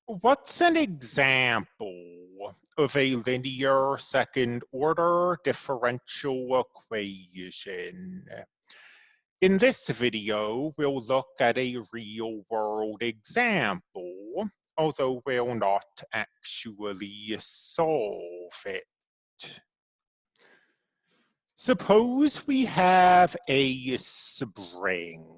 What's an example of a linear second-order differential equation? In this video, we'll look at a real-world example, although we'll not actually solve it. Suppose we have a spring.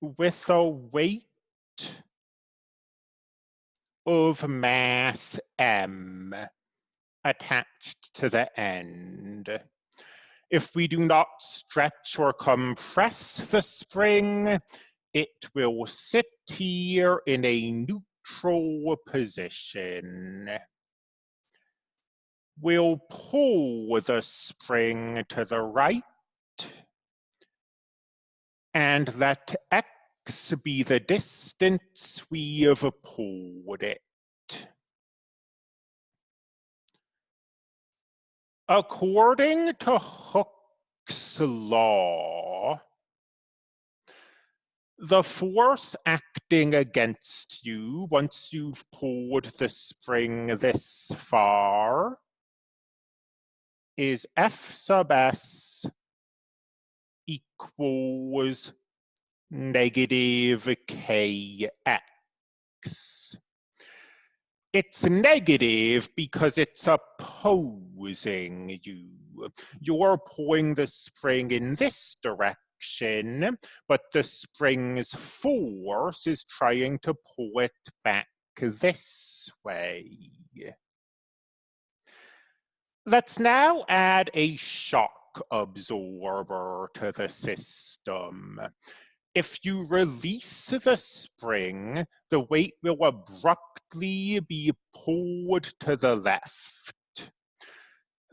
With a weight of mass m attached to the end. If we do not stretch or compress the spring, it will sit here in a neutral position. We'll pull the spring to the right and let x be the distance we have pulled it. According to Hooke's law, the force acting against you once you've pulled the spring this far is F sub s equals negative kx. It's negative because it's opposing you. You're pulling the spring in this direction, but the spring's force is trying to pull it back this way. Let's now add a shock absorber to the system. If you release the spring, the weight will abruptly be pulled to the left.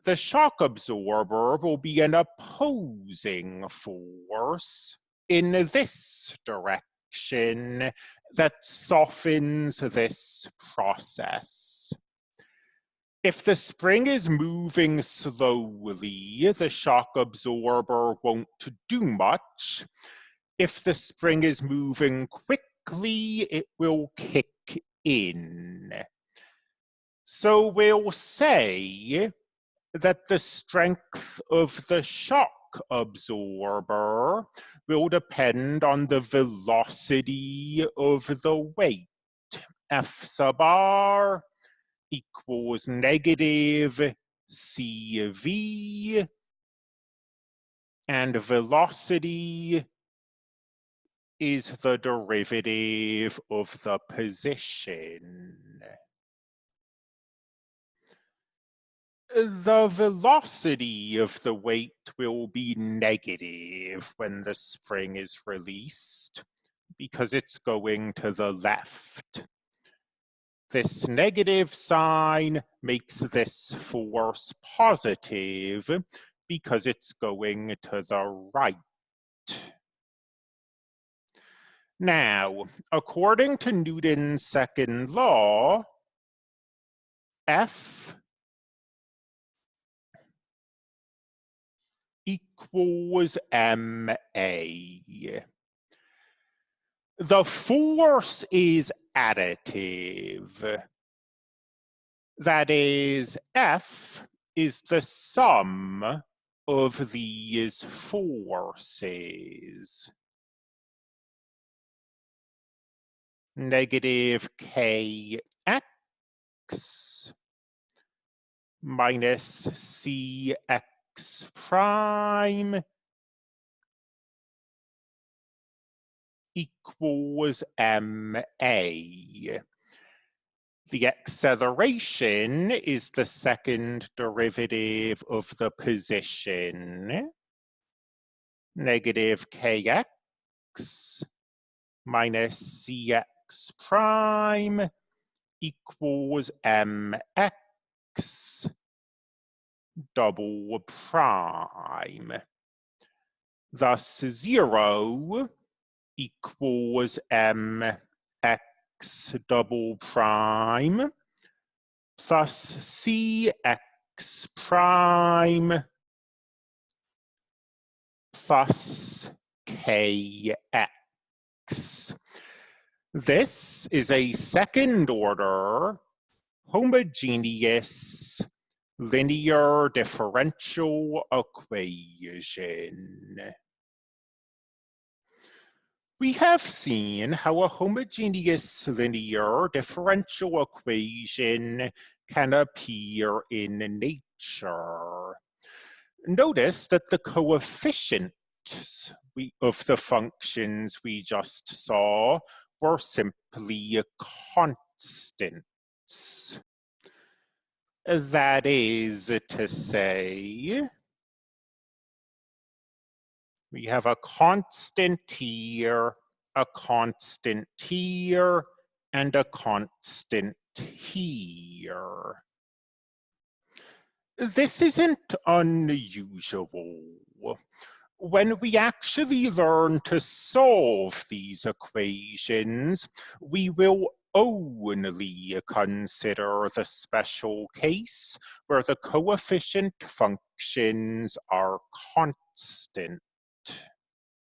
The shock absorber will be an opposing force in this direction that softens this process. If the spring is moving slowly, the shock absorber won't do much. If the spring is moving quickly, it will kick in. So we'll say that the strength of the shock absorber will depend on the velocity of the weight. F sub r equals negative CV, and velocity is the derivative of the position. The velocity of the weight will be negative when the spring is released because it's going to the left. This negative sign makes this force positive because it's going to the right. Now, according to Newton's second law, F equals ma. The force is additive. That is, F is the sum of these forces. Negative kx minus cx prime equals ma. The acceleration is the second derivative of the position. Negative kx minus cx prime equals mx double prime. Thus 0 equals mx double prime plus cx prime plus kx. This is a second-order homogeneous linear differential equation. We have seen how a homogeneous linear differential equation can appear in nature. Notice that the coefficients of the functions we just saw were simply constants. That is to say, we have a constant here, a constant here, and a constant here. This isn't unusual. When we actually learn to solve these equations, we will only consider the special case where the coefficient functions are constant.